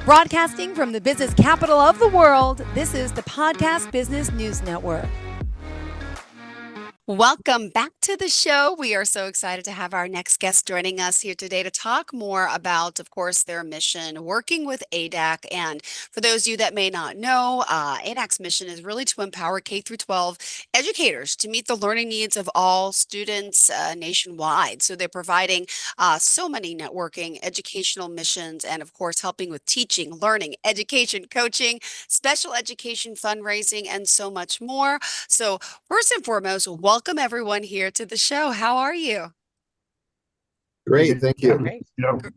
Broadcasting from the business capital of the world, this is the Podcast Business News Network. Welcome back to the show. We are so excited to have our next guest joining us here today to talk more about, of course, their mission working with ADAC. And for those of you that may not know, ADAC's mission is really to empower K through 12 educators to meet the learning needs of all students nationwide. So they're providing so many networking, educational missions, and of course, helping with teaching, learning, education, coaching, special education, fundraising, and so much more. So first and foremost, welcome everyone here to the show. How are you? Great, thank you. Great.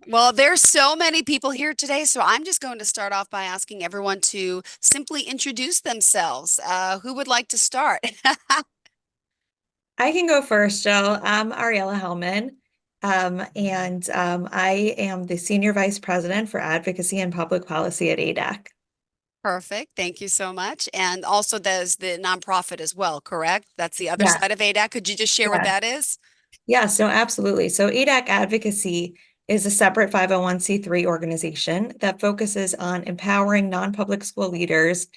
Well, there's so many people here today, so I'm just going to start off by asking everyone to simply introduce themselves. Who would like to start? I can go first, Jill. I'm Ariella Hellman, I am the Senior Vice President for Advocacy and Public Policy at ADAC. Perfect. Thank you so much. And also there's the nonprofit as well, correct? That's the other Yeah. side of ADAC. Could you just share what that is? Yes, no, absolutely. So ADAC Advocacy is a separate 501c3 organization that focuses on empowering non-public school leaders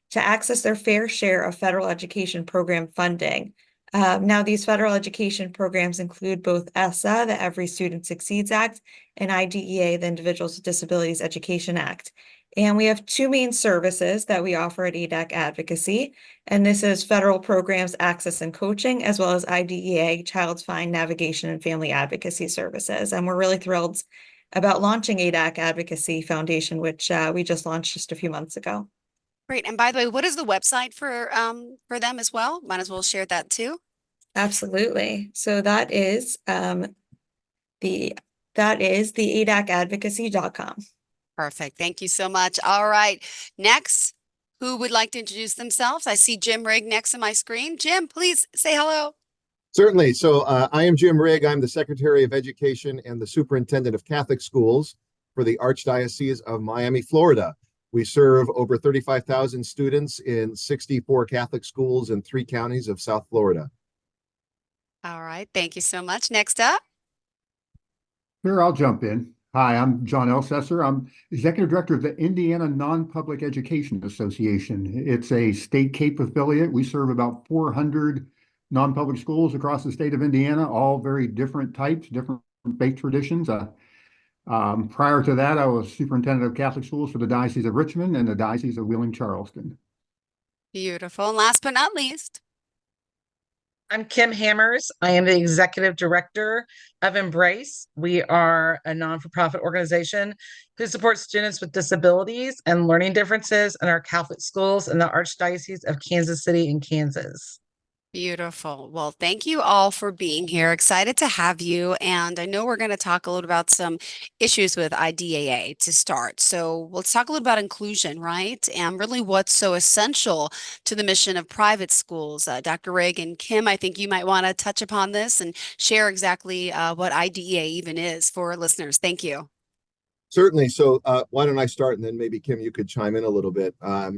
to access their fair share of federal education program funding. Now, these federal education programs include both ESSA, the Every Student Succeeds Act, and IDEA, the Individuals with Disabilities Education Act. And we have two main services that we offer at ADAC Advocacy, and this is federal programs access and coaching, as well as IDEA, Child's Find Navigation and Family Advocacy Services. And we're really thrilled about launching ADAC Advocacy Foundation, which we just launched just a few months ago. Great. And by the way, what is the website for them as well? Might as well share that too. Absolutely. So that is the adacadvocacy.com. Perfect. Thank you so much. All right. Next, who would like to introduce themselves? I see Jim Rigg next to my screen. Jim, please say hello. Certainly. So I am Jim Rigg. I'm the Secretary of Education and the Superintendent of Catholic Schools for the Archdiocese of Miami, Florida. We serve over 35,000 students in 64 Catholic schools in 3 counties of South Florida. All right. Thank you so much. Next up. Sure, I'll jump in. Hi, I'm John Elcesser. I'm Executive Director of the Indiana Non-Public Education Association. It's a state CAPE affiliate. We serve about 400 non-public schools across the state of Indiana, all very different types, different faith traditions. Prior to that, I was Superintendent of Catholic Schools for the Diocese of Richmond and the Diocese of Wheeling-Charleston. Beautiful. And last but not least. I'm Kim Hammers. I am the Executive Director of Embrace. We are a non-for-profit organization who supports students with disabilities and learning differences in our Catholic schools in the Archdiocese of Kansas City in Kansas. Beautiful. Well, thank you all for being here. Excited to have you. And I know we're going to talk a little about some issues with IDAA to start. So let's talk a little about inclusion, right? And really what's so essential to the mission of private schools. Dr. Rigg and Kim, I think you might want to touch upon this and share exactly what IDEA even is for listeners. Thank you. Certainly. So why don't I start, and then maybe Kim, you could chime in a little bit. I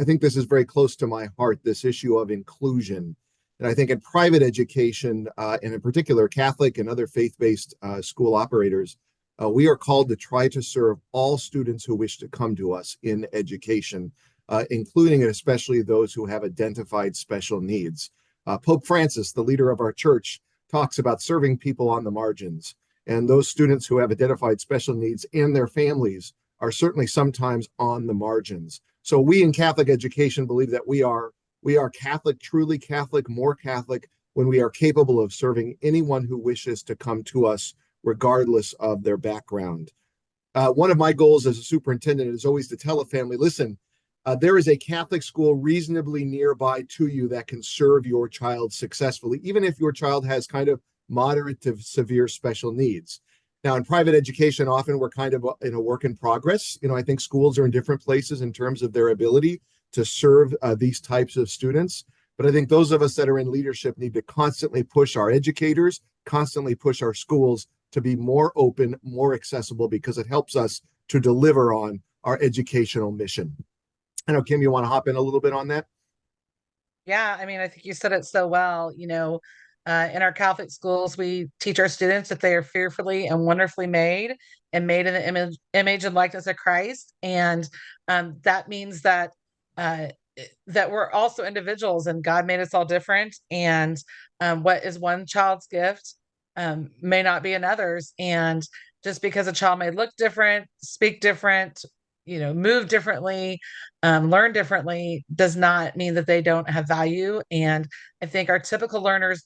think this is very close to my heart, this issue of inclusion. And I think in private education, and in particular Catholic and other faith-based school operators, we are called to try to serve all students who wish to come to us in education, including and especially those who have identified special needs. Pope Francis, the leader of our church, talks about serving people on the margins. And those students who have identified special needs and their families are certainly sometimes on the margins. So we in Catholic education believe that we are Catholic, truly Catholic, more Catholic, when we are capable of serving anyone who wishes to come to us, regardless of their background. One of my goals as a superintendent is always to tell a family, listen, there is a Catholic school reasonably nearby to you that can serve your child successfully, even if your child has kind of moderate to severe special needs. Now, in private education, often we're kind of in a work in progress. I think schools are in different places in terms of their ability to serve these types of students. But I think those of us that are in leadership need to constantly push our educators, constantly push our schools to be more open, more accessible, because it helps us to deliver on our educational mission. I know, Kim, you want to hop in a little bit on that? Yeah, I mean, I think you said it so well. In our Catholic schools, we teach our students that they are fearfully and wonderfully made and made in the image and likeness of Christ. And that means uh, that we're also individuals and God made us all different. And what is one child's gift may not be another's. And just because a child may look different, speak different, move differently, learn differently, does not mean that they don't have value. And I think our typical learners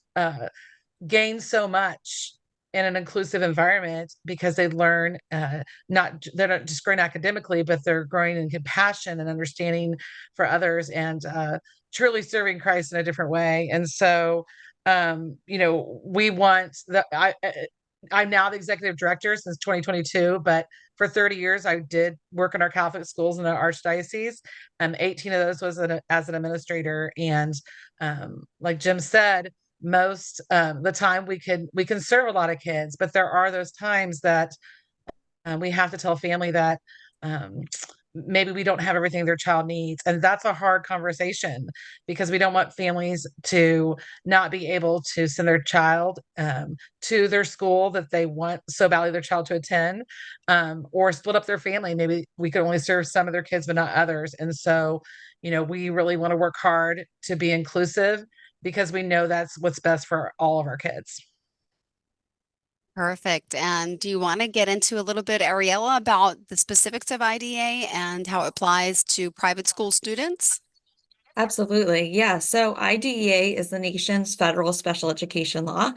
gain so much in an inclusive environment because they learn they're not just growing academically, but they're growing in compassion and understanding for others, and truly serving Christ in a different way. And so we want I'm now the executive director since 2022, but for 30 years I did work in our Catholic schools in the archdiocese, and 18 of those was as an administrator. And like Jim said, most the time we can serve a lot of kids, but there are those times that we have to tell family that maybe we don't have everything their child needs. And that's a hard conversation because we don't want families to not be able to send their child to their school that they want so badly their child to attend, or split up their family. Maybe we could only serve some of their kids, but not others. And so, we really want to work hard to be inclusive because we know that's what's best for all of our kids. Perfect. And do you want to get into a little bit, Ariella, about the specifics of IDA and how it applies to private school students? Absolutely. Yeah. So IDEA is the nation's federal special education law,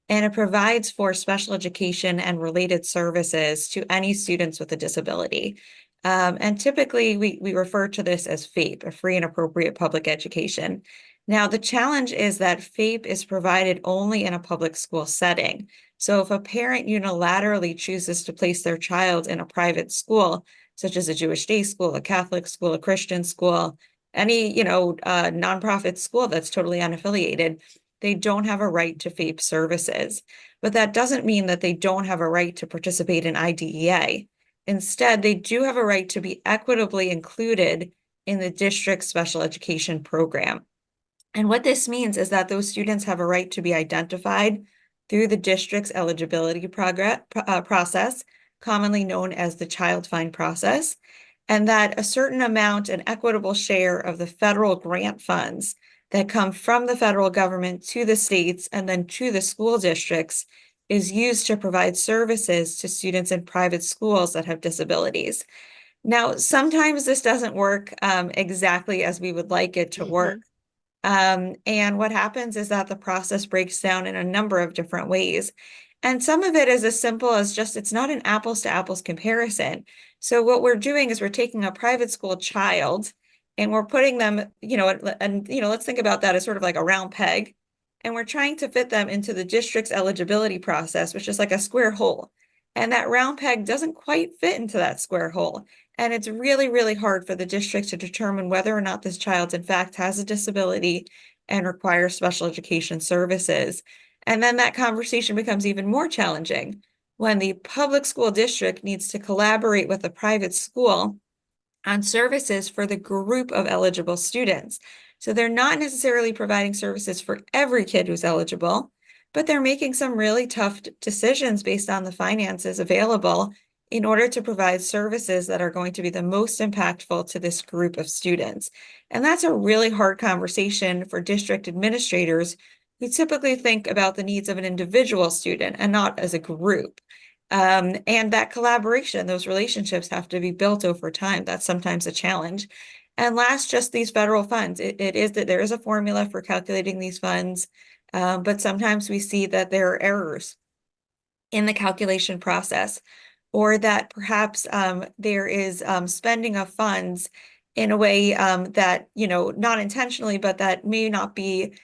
and it provides for special education and related services to any students with a disability. And typically we refer to this as FAPE, a free and appropriate public education. Now, the challenge is that FAPE is provided only in a public school setting. So if a parent unilaterally chooses to place their child in a private school, such as a Jewish day school, a Catholic school, a Christian school, any, nonprofit school that's totally unaffiliated, they don't have a right to FAPE services. But that doesn't mean that they don't have a right to participate in IDEA. Instead, they do have a right to be equitably included in the district's special education program. And what this means is that those students have a right to be identified through the district's eligibility process, commonly known as the child find process, and that a certain amount, an equitable share of the federal grant funds that come from the federal government to the states and then to the school districts is used to provide services to students in private schools that have disabilities. Now, sometimes this doesn't work exactly as we would like it to work. And what happens is that the process breaks down in a number of different ways. And some of it is as simple as just, it's not an apples to apples comparison. So what we're doing is we're taking a private school child and we're putting them, let's think about that as sort of like a round peg. And we're trying to fit them into the district's eligibility process, which is like a square hole. And that round peg doesn't quite fit into that square hole. And it's really, really hard for the district to determine whether or not this child, in fact, has a disability and requires special education services. And then that conversation becomes even more challenging when the public school district needs to collaborate with a private school on services for the group of eligible students. So they're not necessarily providing services for every kid who's eligible, but they're making some really tough decisions based on the finances available in order to provide services that are going to be the most impactful to this group of students. And that's a really hard conversation for district administrators who typically think about the needs of an individual student and not as a group. And that collaboration, those relationships have to be built over time. That's sometimes a challenge. And last, just these federal funds. It is that there is a formula for calculating these funds, but sometimes we see that there are errors in the calculation process, or that perhaps there is spending of funds in a way that, not intentionally, but that may not be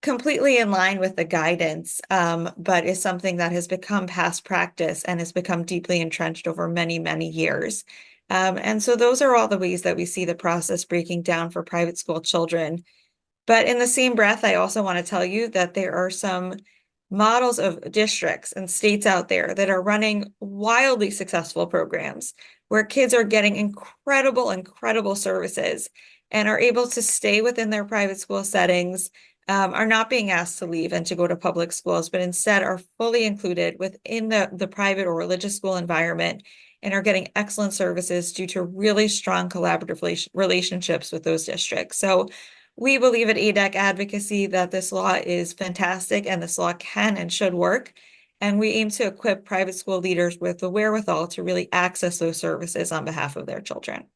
completely in line with the guidance, but is something that has become past practice and has become deeply entrenched over many, many years. And so those are all the ways that we see the process breaking down for private school children. But in the same breath, I also want to tell you that there are some models of districts and states out there that are running wildly successful programs where kids are getting incredible, incredible services and are able to stay within their private school settings, are not being asked to leave and to go to public schools, but instead are fully included within the private or religious school environment and are getting excellent services due to really strong collaborative relationships with those districts. So we believe at ADAC Advocacy that this law is fantastic and this law can and should work. And we aim to equip private school leaders with the wherewithal to really access those services on behalf of their children.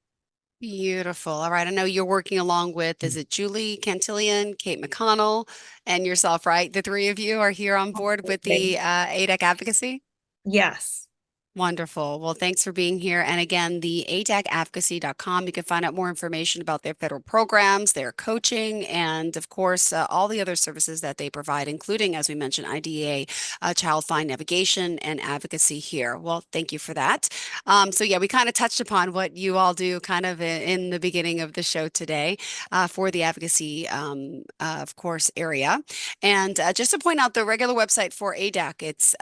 Beautiful. All right. I know you're working along with, is it Julie Cantillion, Kate McConnell, and yourself, right? The three of you are here on board with the ADAC advocacy? Yes. Wonderful. Well, thanks for being here. And again, the adacadvocacy.com, you can find out more information about their federal programs, their coaching, and of course, all the other services that they provide, including, as we mentioned, IDEA, child find navigation and advocacy here. Well, thank you for that. So yeah, we kind of touched upon what you all do kind of in the beginning of the show today for the advocacy, of course, area. And just to point out the regular website for ADAC, it's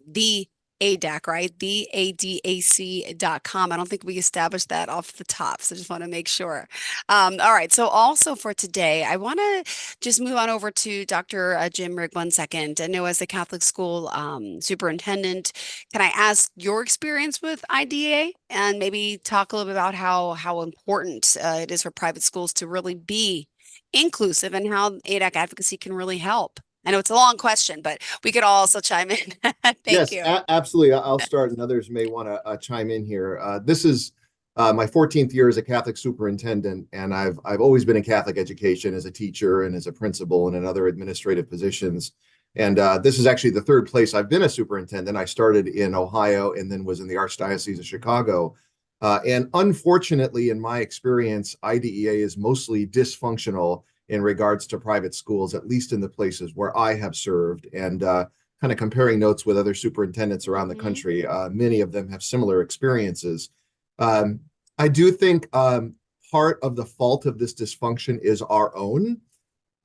the ADAC, right? The ADAC.com. I don't think we established that off the top, so just want to make sure. All right. So also for today, I want to just move on over to Dr. Jim Rigg 1 second. I know as the Catholic school superintendent, can I ask your experience with IDA and maybe talk a little bit about how important it is for private schools to really be inclusive and how ADAC advocacy can really help? I know it's a long question, but we could also chime in. Thank Yes, you. absolutely. I'll start, and others may want to chime in here. This is my 14th year as a Catholic superintendent, and I've always been in Catholic education as a teacher and as a principal and in other administrative positions. And this is actually the third place I've been a superintendent. I started in Ohio and then was in the Archdiocese of Chicago. And unfortunately, in my experience, IDEA is mostly dysfunctional in regards to private schools, at least in the places where I have served. And kind of comparing notes with other superintendents around the country, many of them have similar experiences. I do think part of the fault of this dysfunction is our own.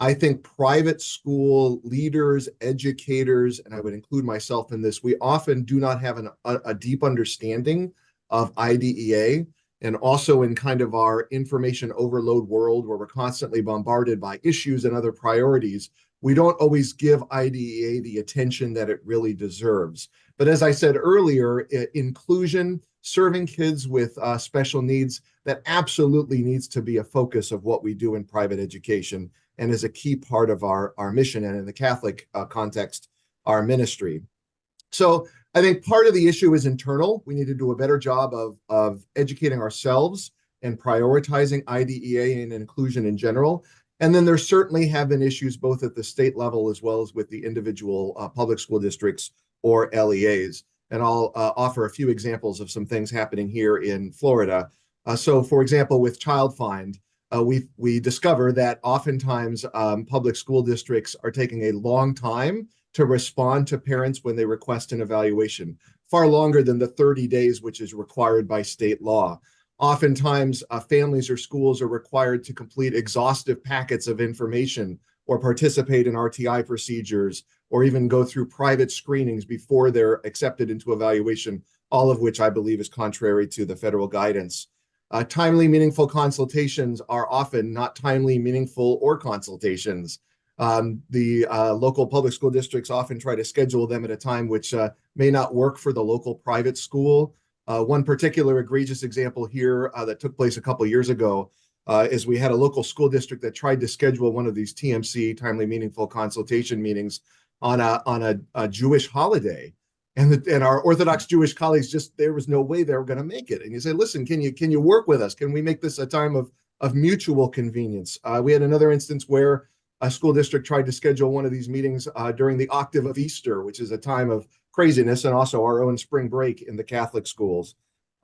I think private school leaders, educators, and I would include myself in this, we often do not have a deep understanding of IDEA. And also in kind of our information overload world where we're constantly bombarded by issues and other priorities, we don't always give IDEA the attention that it really deserves. But as I said earlier, inclusion, serving kids with special needs, that absolutely needs to be a focus of what we do in private education and is a key part of our mission and in the Catholic context, our ministry. So I think part of the issue is internal. We need to do a better job of educating ourselves and prioritizing IDEA and inclusion in general. And then there certainly have been issues both at the state level as well as with the individual public school districts or LEAs. And I'll offer a few examples of some things happening here in Florida. So for example, with Child Find, we discover that oftentimes public school districts are taking a long time to respond to parents when they request an evaluation, far longer than the 30 days, which is required by state law. Oftentimes, families or schools are required to complete exhaustive packets of information or participate in RTI procedures or even go through private screenings before they're accepted into evaluation, all of which I believe is contrary to the federal guidance. Timely, meaningful consultations are often not timely, meaningful, or consultations. The local public school districts often try to schedule them at a time which may not work for the local private school. One particular egregious example here that took place a couple years ago is we had a local school district that tried to schedule one of these TMC, timely, meaningful consultation meetings on a Jewish holiday. And our Orthodox Jewish colleagues there was no way they were going to make it. And you say, listen, can you work with us? Can we make this a time of mutual convenience? We had another instance where a school district tried to schedule one of these meetings during the octave of Easter, which is a time of craziness and also our own spring break in the Catholic schools.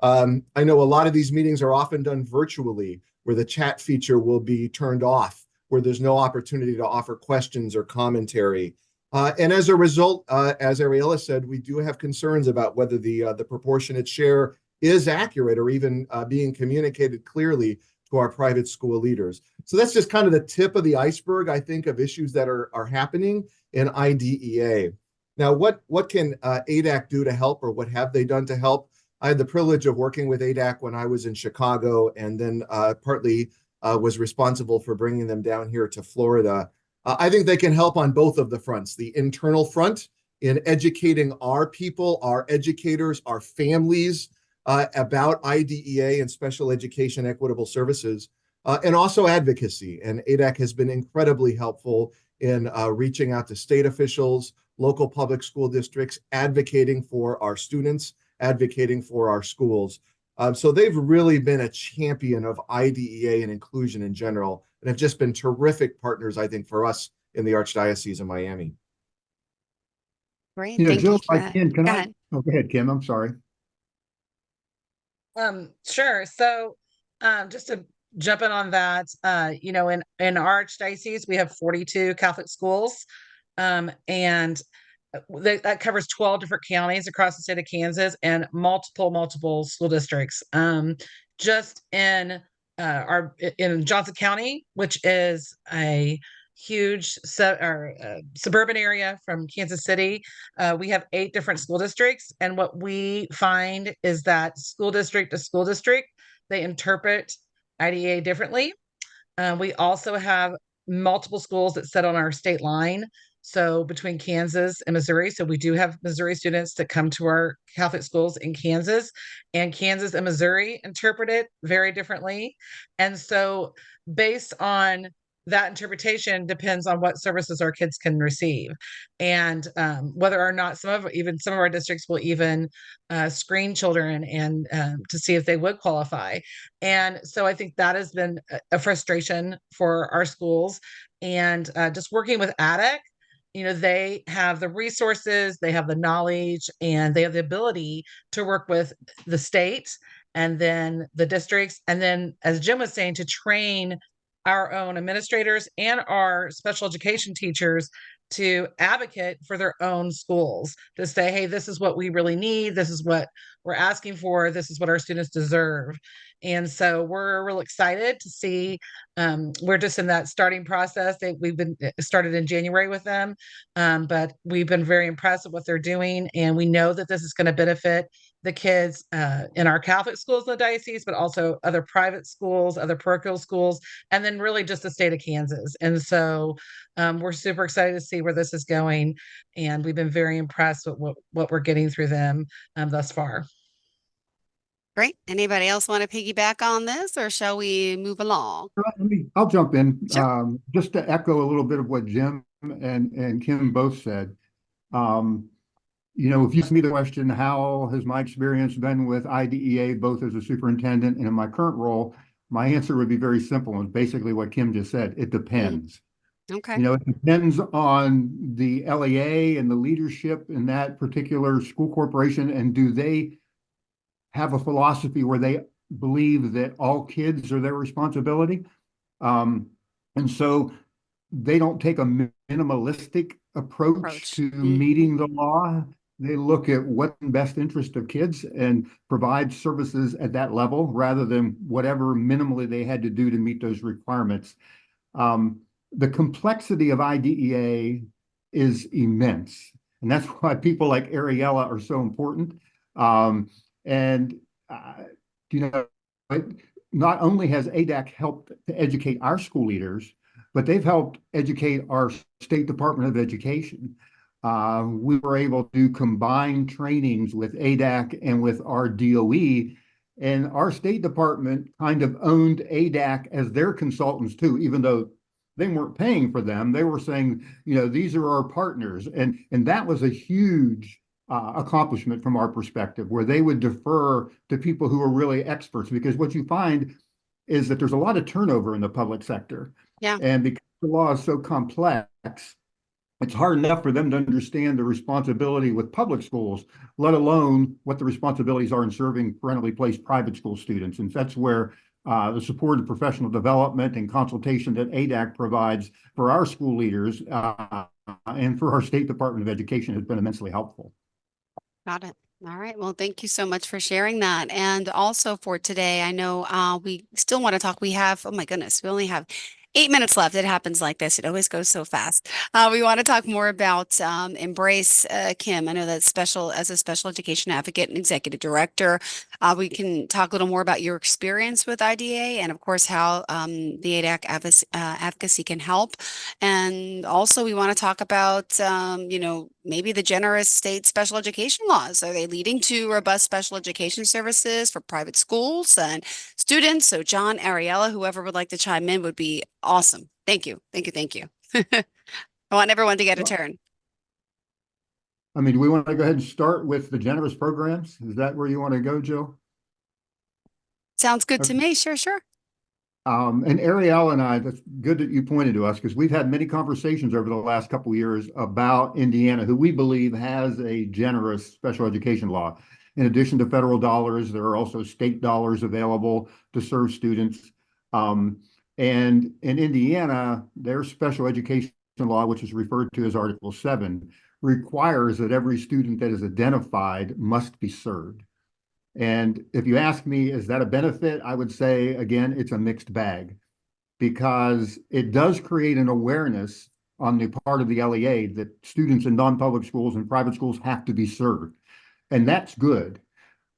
I know a lot of these meetings are often done virtually, where the chat feature will be turned off, where there's no opportunity to offer questions or commentary. And as a result, as Ariella said, we do have concerns about whether the proportionate share is accurate or even being communicated clearly to our private school leaders. So that's just kind of the tip of the iceberg, I think, of issues that are happening in IDEA. Now, what can ADAC do to help, or what have they done to help? I had the privilege of working with ADAC when I was in Chicago, and then partly was responsible for bringing them down here to Florida. I think they can help on both of the fronts, the internal front in educating our people, our educators, our families about IDEA and special education equitable services, and also advocacy. And ADAC has been incredibly helpful in reaching out to state officials, local public school districts, advocating for our students, advocating for our schools. So they've really been a champion of IDEA and inclusion in general, and have just been terrific partners, I think, for us in the Archdiocese of Miami. Great. Thank Jill, you if for I that. can, Go I? ahead. Oh, go ahead, Kim. I'm sorry. Sure. So, just to jump in on that, in our archdiocese, we have 42 Catholic schools, and that covers 12 different counties across the state of Kansas and multiple school districts. Just in Johnson County, which is a huge suburban area from Kansas City. We have 8 different school districts, and what we find is that school district to school district, they interpret IDEA differently. We also have multiple schools that sit on our state line. So between Kansas and Missouri. So we do have Missouri students that come to our Catholic schools in Kansas, and Kansas and Missouri interpret it very differently. And so based on that interpretation depends on what services our kids can receive, and whether or not some of our districts will even screen children and to see if they would qualify. And so I think that has been a frustration for our schools. And just working with ADAC, they have the resources, they have the knowledge, and they have the ability to work with the state and then the districts. And then, as Jim was saying, to train our own administrators and our special education teachers to advocate for their own schools, to say, hey, this is what we really need. This is what we're asking for. This is what our students deserve. And so we're real excited to see. We're just in that starting process. We've been started in January with them, but we've been very impressed with what they're doing, and we know that this is going to benefit the kids in our Catholic schools in the diocese, but also other private schools, other parochial schools, and then really just the state of Kansas. And so we're super excited to see where this is going, and we've been very impressed with what we're getting through them thus far. Great. Anybody else want to piggyback on this, or shall we move along? I'll jump in Sure. just to echo a little bit of what Jim and Kim both said. If you ask me the question, how has my experience been with IDEA, both as a superintendent and in my current role, my answer would be very simple and basically what Kim just said. It depends. Okay. It depends on the LEA and the leadership in that particular school corporation, and do they have a philosophy where they believe that all kids are their responsibility. And so they don't take a minimalistic approach to meeting the law. They look at what's in best interest of kids and provide services at that level rather than whatever minimally they had to do to meet those requirements. The complexity of IDEA is immense. And that's why people like Ariella are so important. And not only has ADAC helped to educate our school leaders, but they've helped educate our State Department of Education. We were able to combine trainings with ADAC and with our DOE, and our State Department kind of owned ADAC as their consultants too, even though they weren't paying for them. They were saying, these are our partners. And that was a huge accomplishment from our perspective, where they would defer to people who are really experts, because what you find is that there's a lot of turnover in the public sector. Yeah. And because the law is so complex, it's hard enough for them to understand the responsibility with public schools, let alone what the responsibilities are in serving parentally placed private school students. And that's where the support of professional development and consultation that ADAC provides for our school leaders and for our State Department of Education has been immensely helpful. Got it. All right. Well, thank you so much for sharing that. And also for today, I know we still want to talk. We have, oh my goodness, we only have 8 minutes left. It happens like this. It always goes so fast. We want to talk more about Embrace, Kim. I know that special as a special education advocate and executive director, we can talk a little more about your experience with IDA and, of course, how the ADAC advocacy can help. And also, we want to talk about, maybe the generous state special education laws. Are they leading to robust special education services for private schools and students? So John, Ariella, whoever would like to chime in would be awesome. Thank you. Thank you. Thank you. I want everyone to get a Well, turn. I mean, do we want to go ahead and start with the generous programs? Is that where you want to go, Jill? Sounds good to Okay. me. Sure, sure. And Ariel and I, that's good that you pointed to us because we've had many conversations over the last couple of years about Indiana, who we believe has a generous special education law. In addition to federal dollars, there are also state dollars available to serve students. And in Indiana, their special education law, which is referred to as Article 7, requires that every student that is identified must be served. And if you ask me, is that a benefit? I would say, again, it's a mixed bag because it does create an awareness on the part of the LEA that students in non-public schools and private schools have to be served. And that's good.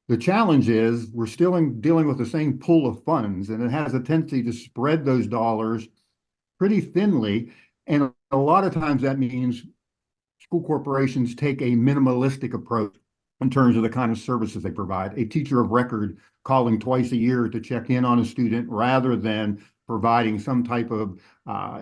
The challenge is we're still dealing with the same pool of funds, and it has a tendency to spread those dollars pretty thinly. And a lot of times that means school corporations take a minimalistic approach in terms of the kind of services they provide. A teacher of record calling twice a year to check in on a student rather than providing some type of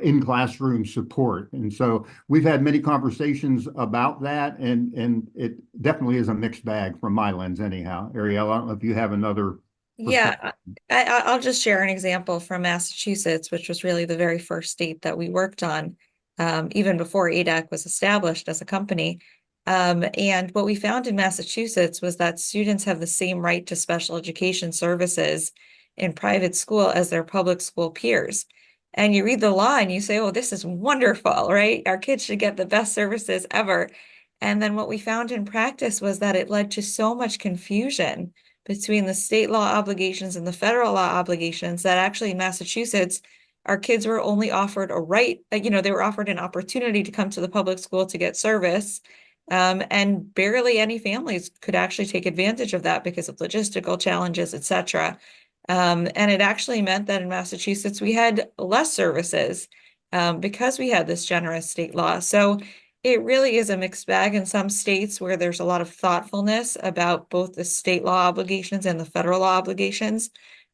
in-classroom support. And so we've had many conversations about that, and it definitely is a mixed bag from my lens anyhow. Ariel, I don't know if you have another perspective. Yeah, I'll just share an example from Massachusetts, which was really the very first state that we worked on, even before ADAC was established as a company. And what we found in Massachusetts was that students have the same right to special education services in private school as their public school peers. And you read the law and you say, oh, this is wonderful, right? Our kids should get the best services ever. And then what we found in practice was that it led to so much confusion between the state law obligations and the federal law obligations that actually in Massachusetts, our kids were only offered a right, they were offered an opportunity to come to the public school to get service. And barely any families could actually take advantage of that because of logistical challenges, etc. And it actually meant that in Massachusetts, we had less services because we had this generous state law. So it really is a mixed bag in some states where there's a lot of thoughtfulness about both the state law obligations and the federal law obligations.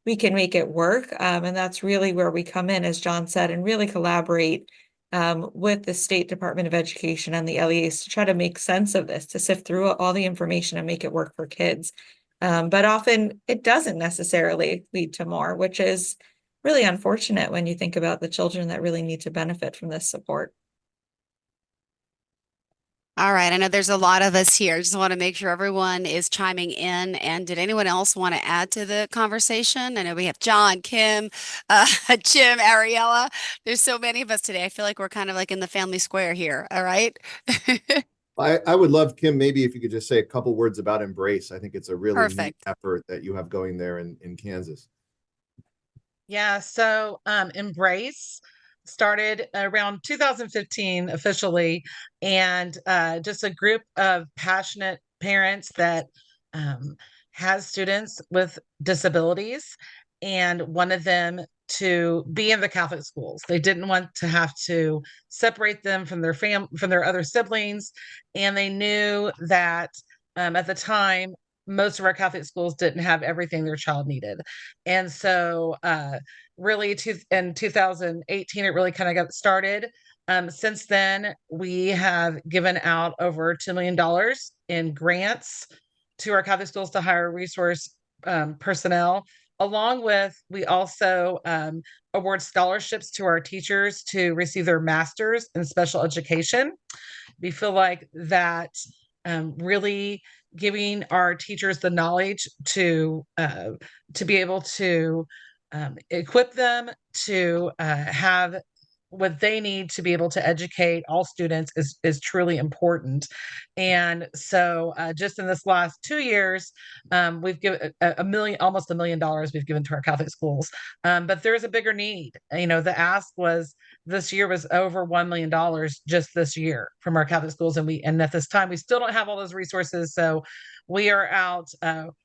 We can make it work. And that's really where we come in, as John said, and really collaborate with the State Department of Education and the LEAs to try to make sense of this, to sift through all the information and make it work for kids. But often it doesn't necessarily lead to more, which is really unfortunate when you think about the children that really need to benefit from this support. All right. I know there's a lot of us here. Just want to make sure everyone is chiming in. And did anyone else want to add to the conversation? I know we have John, Kim, Jim, Ariella. There's so many of us today. I feel like we're kind of like in the family square here. All right. I would love, Kim, maybe if you could just say a couple words about Embrace. I think it's a really neat Perfect. effort that you have going there in Kansas. Yeah, so Embrace started around 2015 officially, and just a group of passionate parents that has students with disabilities and wanted them to be in the Catholic schools. They didn't want to have to separate them from their other siblings, and they knew that at the time most of our Catholic schools didn't have everything their child needed. And so really in 2018, it really kind of got started. Since then, we have given out over $2 million in grants to our Catholic schools to hire resource personnel. Along with, we also award scholarships to our teachers to receive their masters in special education. We feel like that really giving our teachers the knowledge to be able to equip them to have what they need to be able to educate all students is truly important. And so just in this last 2 years, we've given almost $1 million we've given to our Catholic schools. But there's a bigger need. The ask was this year was over $1 million just this year from our Catholic schools. And at this time, we still don't have all those resources. So we are out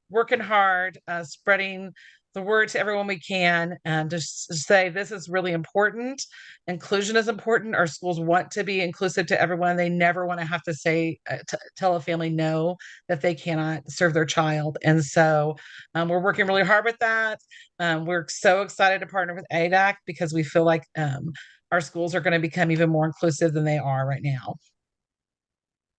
working hard, spreading the word to everyone we can, and just say this is really important. Inclusion is important. Our schools want to be inclusive to everyone. They never want to have to say, tell a family no, that they cannot serve their child. And so we're working really hard with that. We're so excited to partner with ADAC because we feel like our schools are going to become even more inclusive than they are right now.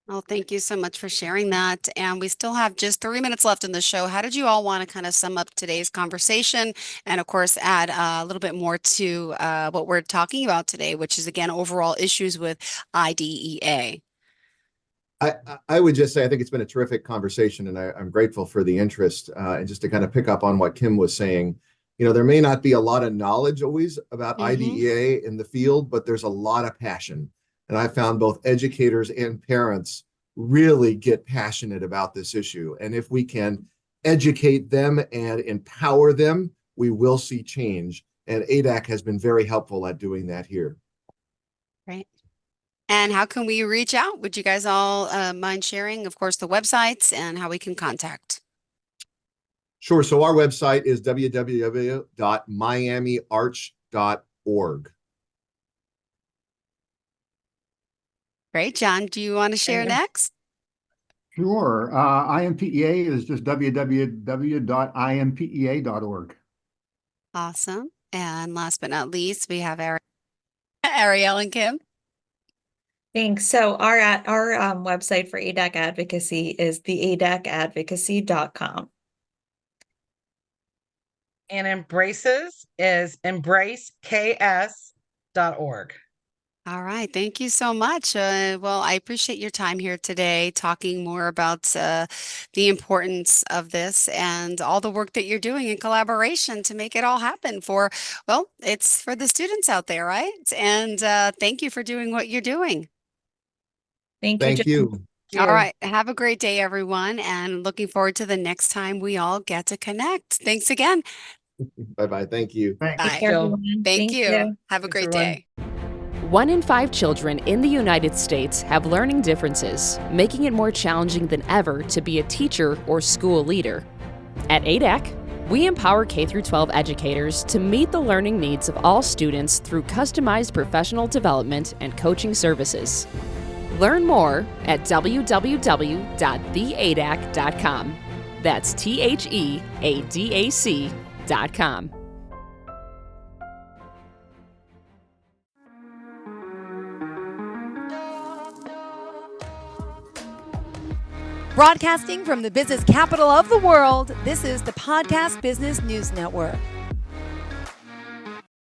Well, thank you so much for sharing that. And we still have just 3 minutes left in the show. How did you all want to kind of sum up today's conversation? And of course, add a little bit more to what we're talking about today, which is again, overall issues with IDEA. I would just say, I think it's been a terrific conversation, and I'm grateful for the interest. And just to kind of pick up on what Kim was saying, there may not be a lot of knowledge always about IDEA in the field, but there's a lot of passion. And I found both educators and parents really get passionate about this issue. And if we can educate them and empower them, we will see change. And ADAC has been very helpful at doing that here. Right. And how can we reach out? Would you guys all mind sharing, of course, the websites and how we can contact? Sure. So our website is www.miamiarch.org. Great. John, do you want to share next? Sure. IMPEA is just www.impea.org. Awesome. And last but not least, we have Arielle and Kim. Thanks. So our website for ADAC advocacy is theadacadvocacy.com. And Embraces is embraceks.org. All right. Thank you so much. Well, I appreciate your time here today, talking more about the importance of this and all the work that you're doing in collaboration to make it all happen it's for the students out there, right? And thank you for doing what you're doing. Thank you. Thank you. All right. Have a great day, everyone. And looking forward to the next time we all get to connect. Thanks again. Bye-bye. Thank you. Thanks. Bye. Take care, everyone. Thank you. Have a Thanks, great everyone. day. 1 in 5 children in the United States have learning differences, making it more challenging than ever to be a teacher or school leader. At ADAC, we empower K-12 educators to meet the learning needs of all students through customized professional development and coaching services. Learn more at www.theadac.com. That's THEADAC.com. Broadcasting from the business capital of the world, this is the Podcast Business News Network.